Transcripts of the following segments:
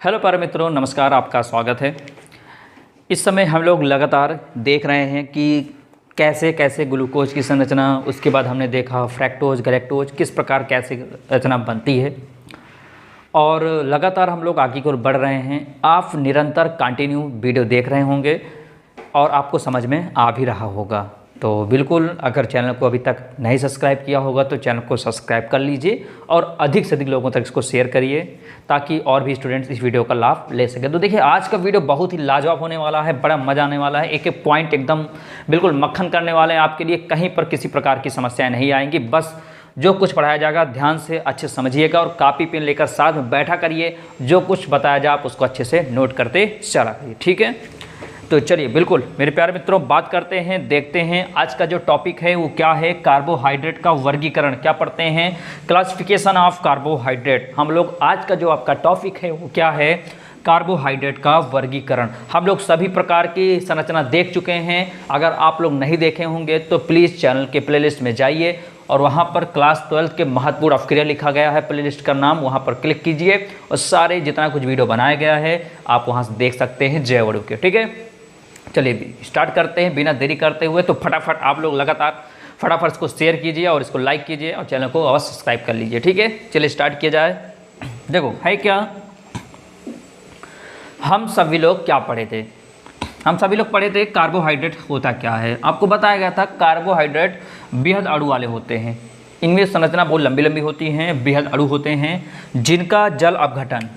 Hello प्यारे मित्रों, नमस्कार। आपका स्वागत है। इस समय हम लोग लगातार देख रहे हैं कि कैसे कैसे ग्लूकोज की संरचना, उसके बाद हमने देखा फ्रैक्टोज गैलेक्टोज किस प्रकार कैसे रचना बनती है, और लगातार हम लोग आगे की ओर बढ़ रहे हैं। आप निरंतर कंटिन्यू वीडियो देख रहे होंगे और आपको समझ में आ भी रहा होगा। तो बिल्कुल, अगर चैनल को अभी तक नहीं सब्सक्राइब किया होगा तो चैनल को सब्सक्राइब कर लीजिए और अधिक से अधिक लोगों तक इसको शेयर करिए ताकि और भी स्टूडेंट्स इस वीडियो का लाभ ले सकें। तो देखिए, आज का वीडियो बहुत ही लाजवाब होने वाला है, बड़ा मज़ा आने वाला है। एक एक पॉइंट एकदम बिल्कुल मक्खन करने वाले हैं आपके लिए। कहीं पर किसी प्रकार की समस्याएँ नहीं आएंगी। बस जो कुछ पढ़ाया जाएगा ध्यान से अच्छे समझिएगा और कॉपी पेन लेकर साथ में बैठा करिए। जो कुछ बताया जाए आप उसको अच्छे से नोट करते चला करिए, ठीक है। तो चलिए बिल्कुल मेरे प्यारे मित्रों, बात करते हैं, देखते हैं आज का जो टॉपिक है वो क्या है। कार्बोहाइड्रेट का वर्गीकरण। क्या पढ़ते हैं? Classification of carbohydrate. हम लोग आज का जो आपका टॉपिक है वो क्या है? कार्बोहाइड्रेट का वर्गीकरण। हम लोग सभी प्रकार की संरचना देख चुके हैं। अगर आप लोग नहीं देखे होंगे तो प्लीज़ चैनल के प्लेलिस्ट में जाइए और वहाँ पर क्लास 12 के महत्वपूर्ण अवक्रिया लिखा गया है, प्लेलिस्ट का नाम, वहाँ पर क्लिक कीजिए और सारे जितना कुछ वीडियो बनाया गया है आप वहाँ से देख सकते हैं जयवड़ू के, ठीक है। चलिए स्टार्ट करते हैं बिना देरी करते हुए। तो फटाफट आप लोग लगातार फटाफट इसको शेयर कीजिए और इसको लाइक कीजिए और चैनल को अवश्य सब्सक्राइब कर लीजिए, ठीक है। चलिए स्टार्ट किया जाए। देखो है क्या, हम सभी लोग क्या पढ़े थे? हम सभी लोग पढ़े थे कार्बोहाइड्रेट होता क्या है। आपको बताया गया था कार्बोहाइड्रेट बेहद अणु वाले होते हैं। इनमें संरचना बहुत लंबी लंबी होती हैं, बेहद अणु होते हैं जिनका जल अपघटन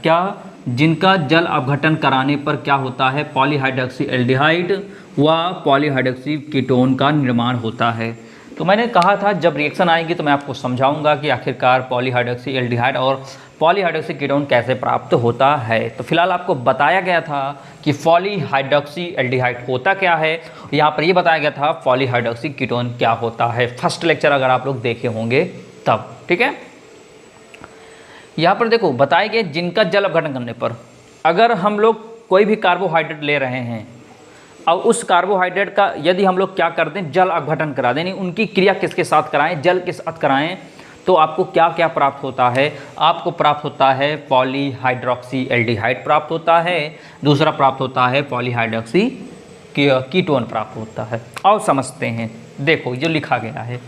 जिनका जल अपघटन कराने पर क्या होता है? पॉलीहाइड्रोक्सी एल्डिहाइड व पॉलीहाइड्रोक्सी कीटोन का निर्माण होता है। तो मैंने कहा था जब रिएक्शन आएगी तो मैं आपको समझाऊंगा कि आखिरकार पॉलीहाइड्रोक्सी एल्डिहाइड और पॉलीहाइड्रोक्सी कीटोन कैसे प्राप्त होता है। तो फिलहाल आपको बताया गया था कि पॉलीहाइड्रोक्सी एल्डिहाइड होता क्या है, यहाँ पर ये बताया गया था पॉलीहाइड्रोक्सी कीटोन क्या होता है। फर्स्ट लेक्चर अगर आप लोग देखे होंगे तब, ठीक है। यहाँ पर देखो बताए गए जिनका जल अपघटन करने पर, अगर हम लोग कोई भी कार्बोहाइड्रेट ले रहे हैं और उस कार्बोहाइड्रेट का यदि हम लोग क्या कर दें, जल अपघटन करा दें, उनकी क्रिया किसके साथ कराएं, जल के साथ कराएं, तो आपको क्या क्या प्राप्त होता है? आपको प्राप्त होता है पॉलीहाइड्रोक्सी एल्डिहाइड प्राप्त होता है, दूसरा प्राप्त होता है पॉलीहाइड्रोक्सी कीटोन प्राप्त होता है। और समझते हैं, देखो जो लिखा गया है,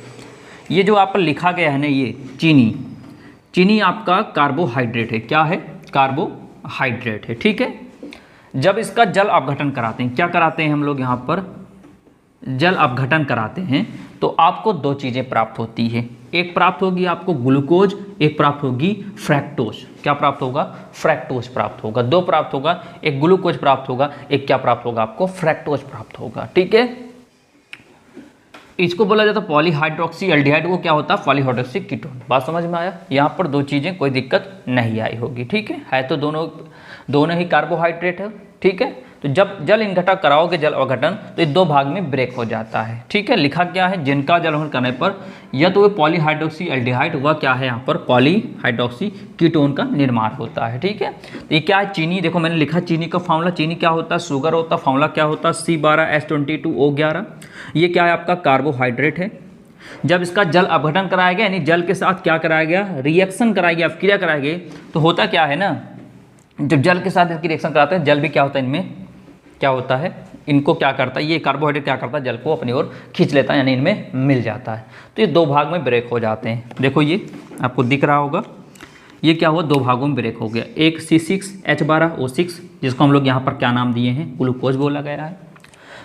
ये जो आप पर लिखा गया है ना, ये चीनी आपका कार्बोहाइड्रेट है। क्या है? कार्बोहाइड्रेट है, ठीक है। जब इसका जल अपघटन कराते हैं, क्या कराते हैं हम लोग यहाँ पर? जल अपघटन कराते हैं तो आपको दो चीज़ें प्राप्त होती है। एक प्राप्त होगी आपको ग्लूकोज, एक प्राप्त होगी फ्रैक्टोज। क्या प्राप्त होगा? फ्रैक्टोज प्राप्त होगा। दो प्राप्त होगा, एक ग्लूकोज प्राप्त होगा, एक क्या प्राप्त होगा आपको? फ्रैक्टोज प्राप्त होगा, ठीक है। इसको बोला जाता है पॉलीहाइड्रोक्सी एल्डिहाइड। वो क्या होता है? Polyhydroxy ketone. बात समझ में आया? यहाँ पर दो चीज़ें, कोई दिक्कत नहीं आई होगी, ठीक है तो दोनों ही कार्बोहाइड्रेट है, ठीक है। तो जब जल इंघटन कराओगे, जल अपघटन, तो ये दो भाग में ब्रेक हो जाता है, ठीक है। लिखा क्या है? जिनका जल अपघटन करने पर या तो वो पॉलीहाइड्रोक्सी एल्डिहाइड हुआ, क्या है यहाँ पर? पॉलीहाइड्रोक्सी कीटोन का निर्माण होता है, ठीक है। तो ये क्या है? चीनी। देखो मैंने लिखा चीनी का फार्मूला। चीनी क्या होता है? शुगर होता है। फार्मूला क्या होता है? C12H22O11। ये क्या है? आपका कार्बोहाइड्रेट है। जब इसका जल अपघटन कराया गया, यानी जल के साथ क्या कराया गया? रिएक्शन कराई गई, अपक्रिया कराई गई, तो होता क्या है ना, जब जल के साथ इसकी रिएक्शन कराते हैं, जल भी क्या होता है इनमें, क्या होता है, इनको क्या करता है, ये कार्बोहाइड्रेट क्या करता है? जल को अपनी ओर खींच लेता है, यानी इनमें मिल जाता है। तो ये दो भाग में ब्रेक हो जाते हैं। देखो ये आपको दिख रहा होगा, ये क्या हुआ? दो भागों में ब्रेक हो गया। एक C6H12O6, जिसको हम लोग यहाँ पर क्या नाम दिए हैं? ग्लूकोज बोला गया है।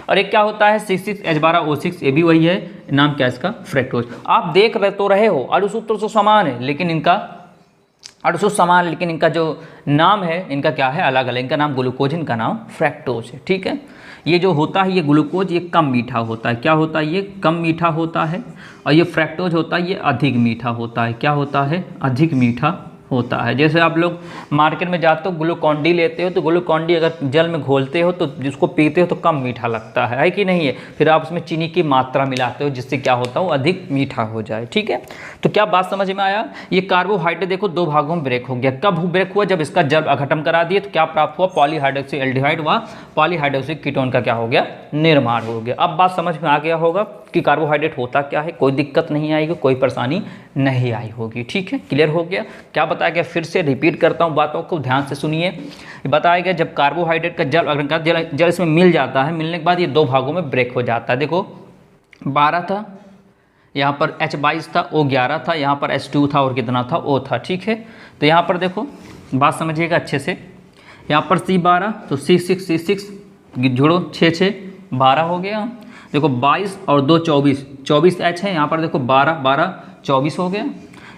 और एक क्या होता है? C6H12O6, ये भी वही है, नाम क्या है इसका? फ्रैक्टोज। आप देख रहे हो अणु सूत्र तो समान है, लेकिन इनका जो नाम है, इनका क्या है? अलग अलग। इनका नाम ग्लूकोज, इनका नाम फ्रैक्टोज है, ठीक है। ये जो होता है, ये ग्लूकोज, ये कम मीठा होता है। क्या होता है? ये कम मीठा होता है। और ये फ्रैक्टोज होता है, ये अधिक मीठा होता है। क्या होता है? अधिक मीठा होता है। जैसे आप लोग मार्केट में जाते हो, ग्लूकॉन-डी लेते हो, तो ग्लूकॉन-डी अगर जल में घोलते हो तो जिसको पीते हो तो कम मीठा लगता है कि नहीं है? फिर आप उसमें चीनी की मात्रा मिलाते हो जिससे क्या होता है? वो अधिक मीठा हो जाए, ठीक है। तो क्या बात समझ में आया? ये कार्बोहाइड्रेट देखो दो भागों में ब्रेक हो गया। कब ब्रेक हुआ? जब इसका जल अपघटन करा दिए तो क्या प्राप्त हुआ? पॉलीहाइड्रोक्सी एल्डिहाइड व पॉलीहाइड्रोक्सी कीटोन का क्या हो गया? निर्माण हो गया। अब बात समझ में आ गया होगा कि कार्बोहाइड्रेट होता क्या है। कोई दिक्कत नहीं आएगी, कोई परेशानी नहीं आई होगी, ठीक है। क्लियर हो गया? क्या बताया गया, फिर से रिपीट करता हूँ बातों को, ध्यान से सुनिए। बताया गया जब कार्बोहाइड्रेट का जल अग्रहण का जल इसमें मिल जाता है, मिलने के बाद ये दो भागों में ब्रेक हो जाता है। देखो 12 था, यहाँ पर H22 था, O11 था, यहाँ पर H2 था और कितना था, O था। ठीक है, तो यहाँ पर देखो बात समझिएगा अच्छे से। यहाँ पर C12 तो C6 जोड़ो 6 12 हो गया। देखो 22 और 2 24 H है, यहाँ पर देखो 12 24 हो गया।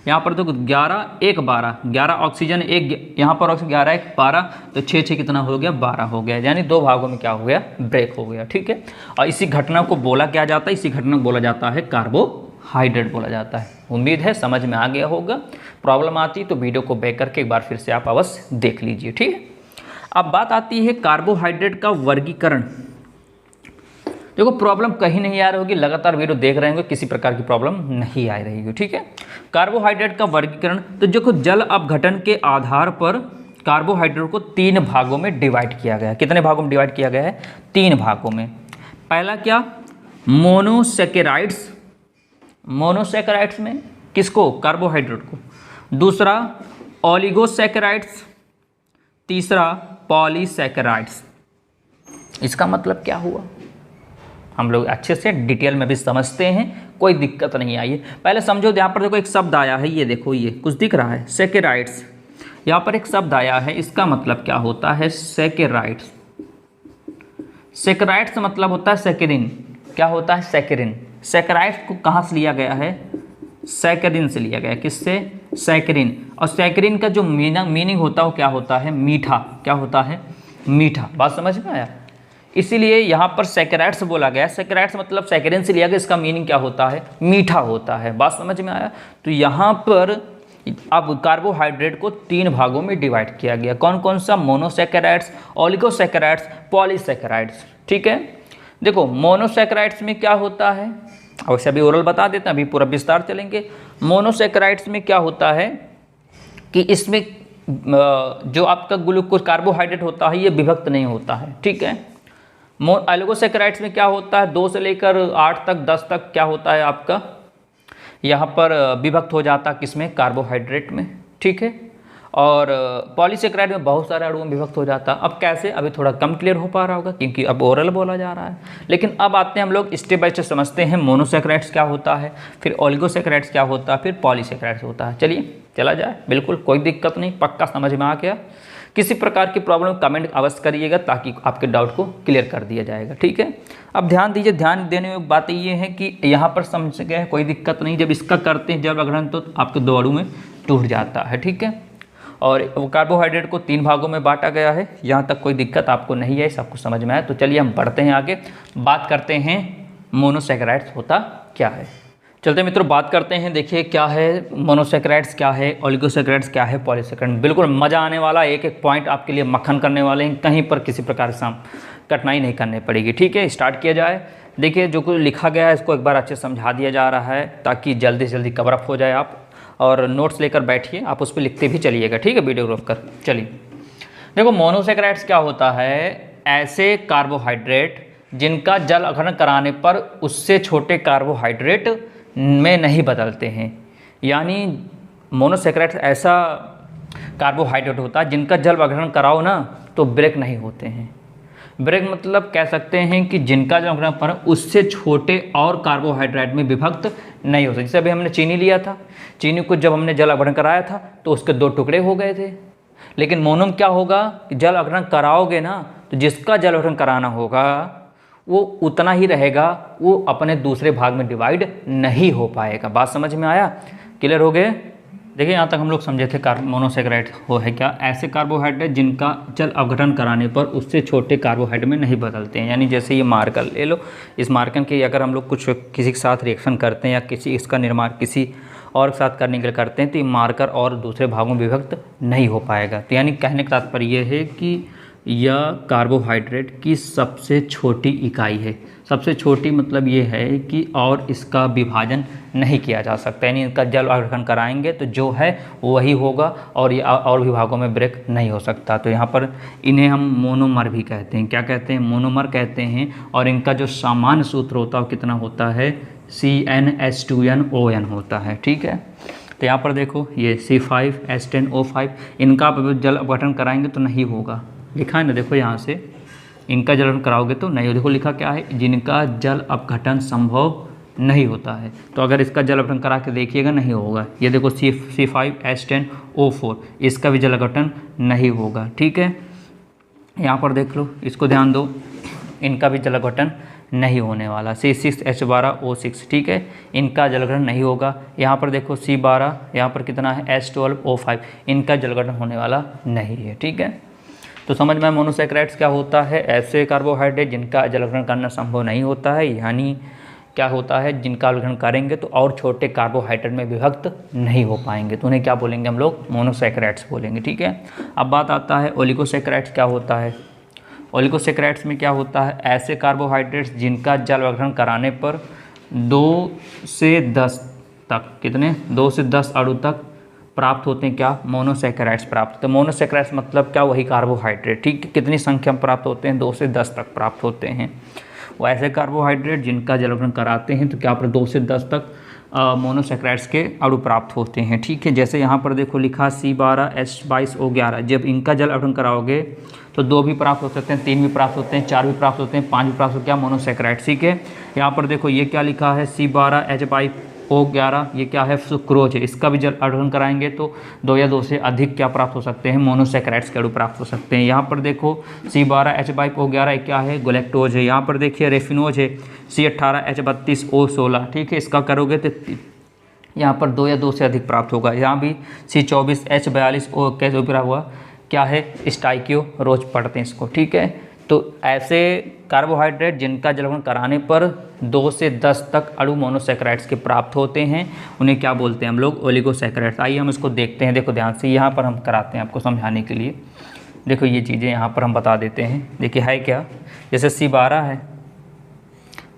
यहाँ पर देखो 11 ऑक्सीजन, एक यहाँ पर ऑक्सीजन 11 1 12, तो 6 कितना हो गया, 12 हो गया। यानी दो भागों में क्या हो गया, ब्रेक हो गया। ठीक है, और इसी घटना को बोला क्या जाता है, इसी घटना को बोला जाता है कार्बोहाइड्रेट बोला जाता है। उम्मीद है समझ में आ गया होगा। प्रॉब्लम आती तो वीडियो को बैक करके एक बार फिर से आप अवश्य देख लीजिए। ठीक है, अब बात आती है कार्बोहाइड्रेट का वर्गीकरण। देखो प्रॉब्लम कहीं नहीं आ रही होगी, लगातार वीडियो देख रहे होंगे, किसी प्रकार की प्रॉब्लम नहीं आ रही होगी। ठीक है, कार्बोहाइड्रेट का वर्गीकरण, तो देखो जल अपघटन के आधार पर कार्बोहाइड्रेट को 3 भागों में डिवाइड किया गया है। कितने भागों में डिवाइड किया गया है, 3 भागों में। पहला क्या, मोनोसैकेराइड्स, मोनोसैकेराइड्स में किसको, कार्बोहाइड्रेट को। दूसरा ओलिगोसैकेराइड्स, तीसरा पॉलीसैकेराइड्स। इसका मतलब क्या हुआ, हम लोग अच्छे से डिटेल में भी समझते हैं, कोई दिक्कत नहीं आई है। पहले समझो, यहाँ पर देखो एक शब्द आया है, ये देखो ये कुछ दिख रहा है, सैकेराइड्स। यहाँ पर एक शब्द आया है, इसका मतलब क्या होता है, सैकेराइड्स। सैकेराइड्स मतलब होता है सैकेरिन। क्या होता है, सैकेरिन। सैकेराइड्स को कहाँ से लिया गया है, सैकेरिन से लिया गया। किससे, सैकेरिन। और सैकेरिन का जो मीनिंग होता है वो क्या होता है, मीठा। क्या होता है, मीठा। बात समझ में आया, इसीलिए यहाँ पर सैकेराइड्स बोला गया। सैकेराइड्स मतलब सैकेरिन से लिया गया, इसका मीनिंग क्या होता है, मीठा होता है। बात समझ में आया। तो यहाँ पर अब कार्बोहाइड्रेट को 3 भागों में डिवाइड किया गया। कौन कौन सा, मोनोसैकेराइड्स, ओलिगोसैकेराइड्स, पॉलीसैकेराइड्स। ठीक है, देखो मोनोसैकेराइड्स में क्या होता है, अवश्य अभी ओरल बता देते हैं, अभी पूरा विस्तार चलेंगे। मोनोसैकेराइड्स में क्या होता है कि इसमें जो आपका ग्लूकोज कार्बोहाइड्रेट होता है ये विभक्त नहीं होता है। ठीक है, ओलिगोसैकेराइड्स में क्या होता है, 2 से लेकर 8 तक 10 तक क्या होता है आपका, यहाँ पर विभक्त हो जाता है किसमें, कार्बोहाइड्रेट में। ठीक है, और पॉलीसैकेराइड में बहुत सारे अणुओं में विभक्त हो जाता है। अब कैसे, अभी थोड़ा कम क्लियर हो पा रहा होगा क्योंकि अब ओरल बोला जा रहा है। लेकिन अब आते हैं हम लोग स्टेप बाय स्टेप समझते हैं, मोनोसैकेराइड्स क्या होता है, फिर ओलिगोसैकेराइड्स क्या होता है, फिर पॉलीसैकेराइड्स होता है। चलिए चला जाए, बिल्कुल कोई दिक्कत नहीं, पक्का समझ में आ गया। किसी प्रकार की प्रॉब्लम कमेंट अवश्य करिएगा ताकि आपके डाउट को क्लियर कर दिया जाएगा। ठीक है, अब ध्यान दीजिए, ध्यान देने में बात ये है कि यहाँ पर समझ गए, कोई दिक्कत नहीं। जब इसका करते हैं जल अपघटन तो आपके 2 अणु में टूट जाता है। ठीक है, और वो कार्बोहाइड्रेट को 3 भागों में बांटा गया है। यहाँ तक कोई दिक्कत आपको नहीं है, सब कुछ समझ में आया। तो चलिए हम बढ़ते हैं आगे, बात करते हैं मोनोसैकेराइड्स होता क्या है। चलते मित्रों बात करते हैं, देखिए क्या है मोनोसैकेराइड्स, क्या है ओलिगोसैकेराइड्स, क्या है पॉलीसैकेराइड। बिल्कुल मज़ा आने वाला, एक एक पॉइंट आपके लिए मक्खन करने वाले हैं, कहीं पर किसी प्रकार से कठिनाई नहीं करनी पड़ेगी। ठीक है, स्टार्ट किया जाए। देखिए जो कुछ लिखा गया है इसको एक बार अच्छे से समझा दिया जा रहा है ताकि जल्दी से जल्दी कवर अप हो जाए आप, और नोट्स लेकर बैठिए, आप उस पर लिखते भी चलिएगा। ठीक है, वीडियो रोक कर। चलिए देखो मोनोसैकेराइड्स क्या होता है, ऐसे कार्बोहाइड्रेट जिनका जल अपघटन कराने पर उससे छोटे कार्बोहाइड्रेट में नहीं बदलते हैं। यानी मोनोसैकेराइड्स ऐसा कार्बोहाइड्रेट होता है जिनका जल अपघटन कराओ ना तो ब्रेक नहीं होते हैं। ब्रेक मतलब कह सकते हैं कि जिनका जल अपघटन पर उससे छोटे और कार्बोहाइड्रेट में विभक्त नहीं हो सकते। जैसे अभी हमने चीनी लिया था, चीनी को जब हमने जल अपघटन कराया था तो उसके 2 टुकड़े हो गए थे। लेकिन मोनो में क्या होगा कि जल अपघटन कराओगे ना तो जिसका जल अपघटन कराना होगा वो उतना ही रहेगा, वो अपने दूसरे भाग में डिवाइड नहीं हो पाएगा। बात समझ में आया, क्लियर हो गए। देखिए यहाँ तक हम लोग समझे थे मोनोसैकेराइड हो है क्या, ऐसे कार्बोहाइड्रेट जिनका जल अपघटन कराने पर उससे छोटे कार्बोहाइड्रेट में नहीं बदलते हैं। यानी जैसे ये मार्कर ले लो, इस मार्कर के अगर हम लोग कुछ किसी के साथ रिएक्शन करते हैं या किसी इसका निर्माण किसी और के साथ करने के लिए करते हैं तो ये मार्कर और दूसरे भागों में विभक्त नहीं हो पाएगा। तो यानी कहने का तात्पर्य यह है कि यह कार्बोहाइड्रेट की सबसे छोटी इकाई है। सबसे छोटी मतलब ये है कि और इसका विभाजन नहीं किया जा सकता, यानी इनका जल अपघटन कराएंगे तो जो है वही होगा और ये और विभागों में ब्रेक नहीं हो सकता। तो यहाँ पर इन्हें हम मोनोमर भी कहते हैं। क्या कहते हैं, मोनोमर कहते हैं। और इनका जो सामान्य सूत्र होता है वो कितना होता है, CnH2nOn होता है। ठीक है, तो यहाँ पर देखो ये C5H10O5, इनका आप जल अपघटन कराएंगे तो नहीं होगा, लिखा है ना, देखो यहाँ से इनका जल अपघटन कराओगे तो नहीं हो। देखो लिखा क्या है, जिनका जल अपघटन संभव नहीं होता है। तो अगर इसका जल अपघटन करा के देखिएगा नहीं होगा। ये देखो C5H10O4, इसका भी जल अपघटन नहीं होगा। ठीक है, यहाँ पर देख लो, इसको ध्यान दो, इनका भी जल अपघटन नहीं होने वाला। C6H12O6, ठीक है, इनका जल अपघटन नहीं होगा। यहाँ पर देखो C12, यहाँ पर कितना है H12O5, इनका जल अपघटन होने वाला नहीं है। ठीक है, तो समझ में मोनोसैकेराइड्स क्या होता है, ऐसे कार्बोहाइड्रेट जिनका जल अपघटन करना संभव नहीं होता है, यानी क्या होता है, जिनका अपघटन करेंगे तो और छोटे कार्बोहाइड्रेट में विभक्त नहीं हो पाएंगे, तो उन्हें क्या बोलेंगे हम लोग, मोनोसैकेराइड्स बोलेंगे। ठीक है, अब बात आता है ओलिगोसैकेराइड्स क्या होता है। ओलिगोसैकेराइड्स में क्या होता है, ऐसे कार्बोहाइड्रेट्स जिनका जल अपघटन कराने पर 2 से 10 तक, कितने, 2 से 10 अणु तक प्राप्त होते हैं, क्या, मोनोसैकेराइड्स प्राप्त होते हैं। मोनोसैकेराइड्स मतलब क्या, वही कार्बोहाइड्रेट। ठीक है, कितनी संख्या में प्राप्त होते हैं, 2 से 10 तक प्राप्त होते हैं। वो ऐसे कार्बोहाइड्रेट जिनका जल अपघटन कराते हैं तो क्या पर 2 से 10 तक मोनोसैकेराइड्स के अणु प्राप्त होते हैं। ठीक है, जैसे यहाँ पर देखो लिखा C12H22O11, जब इनका जल अपघटन कराओगे तो 2 भी प्राप्त हो सकते हैं, 3 भी प्राप्त होते हैं, 4 भी प्राप्त होते हैं, 5 भी प्राप्त होते हैं, क्या, मोनोसैकेराइड्स। ठीक है, यहाँ पर देखो ये क्या लिखा है, C12H22O11, ये क्या है, सुक्रोज है, इसका भी जल अपघटन कराएंगे तो 2 या 2 से अधिक क्या प्राप्त हो सकते हैं, मोनोसैकेराइड्स के अणु प्राप्त हो सकते हैं। यहाँ पर देखो C12H22O11 क्या है, ग्लैक्टोज है। यहाँ पर देखिए रेफिनोज है, C18H32O16, ठीक है, इसका करोगे तो यहाँ पर 2 या 2 से अधिक प्राप्त होगा। यहाँ भी C24H42O हुआ, क्या है, स्टाइकियोरोज पढ़ते हैं इसको। ठीक है, तो ऐसे कार्बोहाइड्रेट जिनका जल अपघटन कराने पर 2 से 10 तक अणु मोनोसैकेराइड्स के प्राप्त होते हैं, उन्हें क्या बोलते हैं हम लोग, ओलिगोसैकेराइड्स। आइए हम इसको देखते हैं, देखो ध्यान से, यहाँ पर हम कराते हैं आपको समझाने के लिए। देखो ये चीज़ें यहाँ पर हम बता देते हैं। देखिए है क्या, जैसे C12 है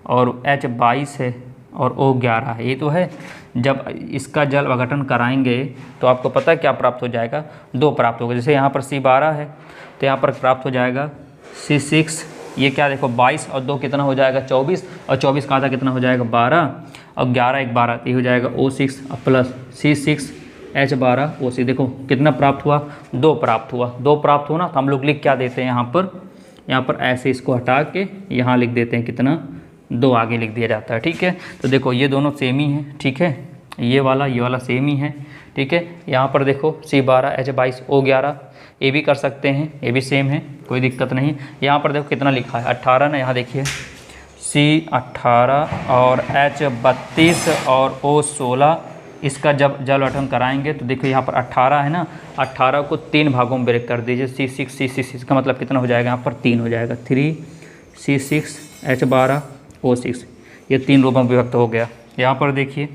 और H22 है और O11 है, ये तो है। जब इसका जल अपघटन कराएंगे तो आपको पता है क्या प्राप्त हो जाएगा, 2 प्राप्त होगा। जैसे यहाँ पर C12 है तो यहाँ पर प्राप्त हो जाएगा C6, ये क्या देखो 22 और 2 कितना हो जाएगा 24, और 24 का आधा कितना हो जाएगा 12, और 11 1 12, ये हो जाएगा O6 प्लस C6H12O6। देखो कितना प्राप्त हुआ, 2 प्राप्त हुआ। 2 प्राप्त हुआ ना, तो हम लोग लिख क्या देते हैं यहाँ पर ऐसे इसको हटा के यहाँ लिख देते हैं कितना, 2 आगे लिख दिया जाता है। ठीक है, तो देखो ये दोनों सेम ही हैं। ठीक है, ये वाला सेम ही है। ठीक है, यहाँ पर देखो C12H22O11, ये भी कर सकते हैं, ये भी सेम है, कोई दिक्कत नहीं। यहाँ पर देखो कितना लिखा है, 18 ना, यहाँ देखिए C18 और H32 और O16, इसका जब जल अपघटन कराएंगे तो देखो यहाँ पर 18 है ना, 18 को 3 भागों में ब्रेक कर दीजिए, C6 इसका मतलब कितना हो जाएगा, यहाँ पर 3 हो जाएगा, 3C6H12O6, ये 3 रूपों में विभक्त हो गया। यहाँ पर देखिए,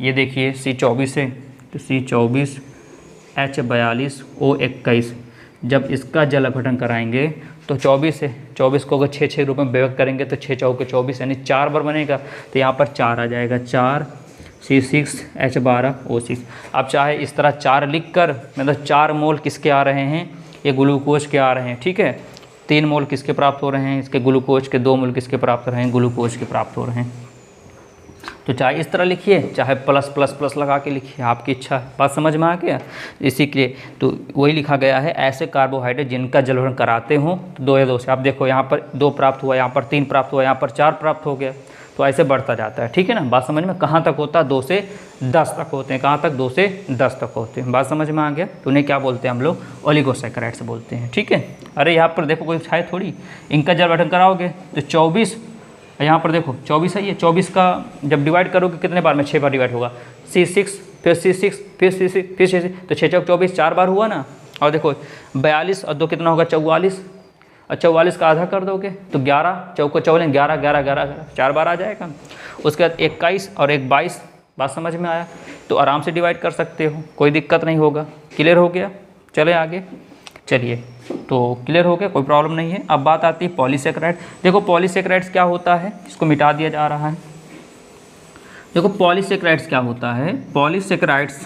ये देखिए C24 है तो C24H42O21, जब इसका जल अपघटन कराएंगे तो 24 है, 24 को अगर 6 रूप में विभक्त करेंगे तो 6 चौके 24 यानी 4 बार बनेगा, तो यहाँ पर 4 आ जाएगा, 4C6H12O6। अब चाहे इस तरह 4 लिख कर, मतलब 4 मोल किसके आ रहे हैं, ये ग्लूकोज के आ रहे हैं। ठीक है, 3 मोल किसके प्राप्त हो रहे हैं, इसके ग्लूकोज के, 2 मोल किसके प्राप्त हो रहे हैं, ग्लूकोज के प्राप्त हो रहे हैं। तो चाहे इस तरह लिखिए, चाहे प्लस प्लस प्लस लगा के लिखिए, आपकी इच्छा। बात समझ में आ गया, इसी के लिए तो वही लिखा गया है, ऐसे कार्बोहाइड्रेट जिनका जल अपघटन कराते हो तो 2 या 2 से, आप देखो यहाँ पर 2 प्राप्त हुआ, यहाँ पर 3 प्राप्त हुआ, यहाँ पर 4 प्राप्त हो गया, तो ऐसे बढ़ता जाता है। ठीक है ना, बात समझ में, कहाँ तक होता है, 2 से 10 तक होते हैं, कहाँ तक, 2 से 10 तक होते हैं। बात समझ में आ गया, तो उन्हें क्या बोलते हैं हम लोग, ओलिगोसैकेराइड्स बोलते हैं। ठीक है, अरे यहाँ पर देखो कोई छाए थोड़ी, इनका जल अपघटन कराओगे तो 24, यहाँ पर देखो 24 है, ये 24 का जब डिवाइड करोगे कितने बार में, 6 बार डिवाइड होगा, C6 फिर C6 फिर C6 फिर C6, तो 6 चौक 24, 4 बार हुआ ना। और देखो 42 और 2 कितना होगा 44, और 44 का आधा कर दोगे तो 11 चौको 14, 11 11 11 4 बार आ जाएगा। उसके बाद 21 और 1 22, बात समझ में आया, तो आराम से डिवाइड कर सकते हो, कोई दिक्कत नहीं होगा। क्लियर हो गया, चले आगे, चलिए, तो क्लियर हो गया, कोई प्रॉब्लम नहीं है। अब बात आती है पॉलीसैकेराइड। देखो पॉलीसैकेराइड्स क्या होता है, इसको मिटा दिया जा रहा है। देखो पॉलीसैकेराइड्स क्या होता है, पॉलीसैकेराइड्स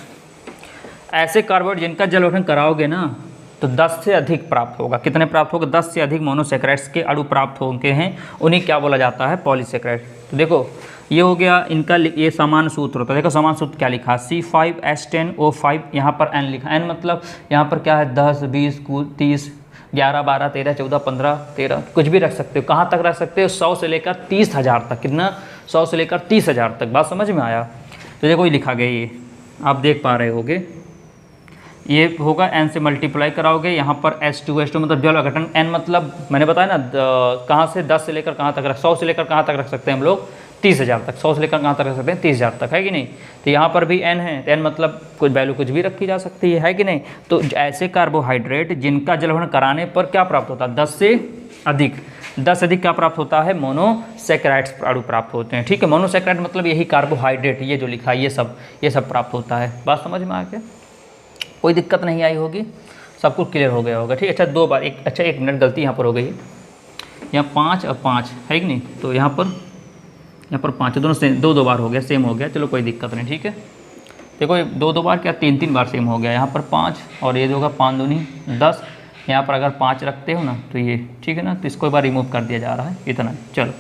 ऐसे कार्बोहाइड्रेट जिनका जल अपघटन कराओगे ना तो 10 से अधिक प्राप्त होगा। कितने प्राप्त होगा, 10 से अधिक मोनोसैकेराइड्स के अणु प्राप्त होंगे हैं, उन्हें क्या बोला जाता है, पॉलीसैकेराइड। तो देखो ये हो गया इनका ये समान सूत्र होता है। देखो समान सूत्र क्या लिखा, C5H10O5, यहाँ पर N लिखा। N मतलब यहाँ पर क्या है, 10, 20, 30, 11, 12, 13, 14, 15, 13, कुछ भी रख सकते हो। कहाँ तक रख सकते हो, 100 से लेकर 30,000 तक। कितना, 100 से लेकर 30,000 तक। बात समझ में आया। तो देखो ये लिखा गया, ये आप देख पा रहे होगे, ये होगा n से मल्टीप्लाई कराओगे। यहाँ पर H2 मतलब जल अपघटन। n मतलब मैंने बताया ना, कहाँ से 10 से लेकर कहाँ तक 100 से लेकर कहाँ तक रख सकते हैं हम लोग, 30,000 तक। 100 से लेकर कहाँ तक रख सकते हैं, 30,000 तक, है कि नहीं। तो यहाँ पर भी n है, तो n मतलब कुछ वैल्यू कुछ भी रखी जा सकती है कि नहीं। तो ऐसे कार्बोहाइड्रेट जिनका जल अपघटन कराने पर क्या प्राप्त होता है, 10 से अधिक क्या प्राप्त होता है, मोनोसैकेराइड्स अणु प्राप्त होते हैं। ठीक है, मोनोसैकेराइड मतलब यही कार्बोहाइड्रेट, ये जो लिखा है ये सब प्राप्त होता है। बात समझ में आ गया, कोई दिक्कत नहीं आई होगी, सब कुछ क्लियर हो गया होगा। ठीक, अच्छा 2 बार एक मिनट, गलती यहाँ पर हो गई है, यहाँ 5 और 5 है कि नहीं, तो यहाँ पर 5 दोनों सेम, 2 बार हो गया, सेम हो गया, चलो कोई दिक्कत नहीं। ठीक है, देखो 2 बार क्या 3 बार सेम हो गया। यहाँ पर 5 और ये होगा 5 दूनी 10, यहाँ पर अगर 5 रखते हो ना तो ये, ठीक है ना, तो इसको एक बार रिमूव कर दिया जा रहा है, इतना। चलो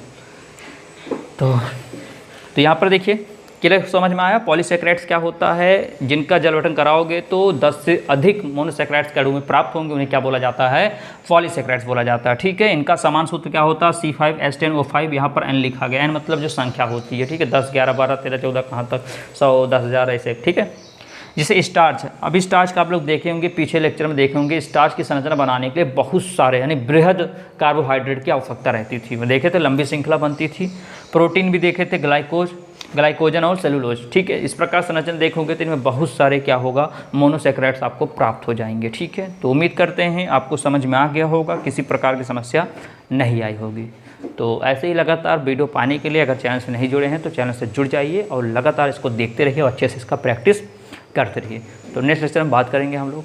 तो यहाँ पर देखिए क्लियर समझ में आया। पॉलीसैकेराइड्स क्या होता है, जिनका जल अपघटन कराओगे तो 10 से अधिक मोनोसैकेराइड्स के अणु में प्राप्त होंगे, उन्हें क्या बोला जाता है, पॉलीसैकेराइड्स बोला जाता है। ठीक है, इनका समान सूत्र क्या होता है, C5H10O5, यहाँ पर N लिखा गया। N मतलब जो संख्या होती है, ठीक है, 10, 11, 12, 13, 14, कहाँ तक, 100, 10,000 ऐसे। ठीक है, जिसे स्टार्च, अभी स्टार्च का आप लोग देखे होंगे, पीछे लेक्चर में देखे होंगे, स्टार्च की संरचना बनाने के लिए बहुत सारे यानी बृहद कार्बोहाइड्रेट की आवश्यकता रहती थी। मैं देखे थे लंबी श्रृंखला बनती थी। प्रोटीन भी देखे थे, ग्लाइकोजन और सेलुलोज। ठीक है, इस प्रकार संरचना देखोगे तो इनमें बहुत सारे क्या होगा, मोनोसैकेराइड्स आपको प्राप्त हो जाएंगे। ठीक है, तो उम्मीद करते हैं आपको समझ में आ गया होगा, किसी प्रकार की समस्या नहीं आई होगी। तो ऐसे ही लगातार वीडियो पाने के लिए अगर चैनल से नहीं जुड़े हैं तो चैनल से जुड़ जाइए और लगातार इसको देखते रहिए और अच्छे से इसका प्रैक्टिस करते रहिए। तो नेक्स्ट लेक्चर में बात करेंगे हम लोग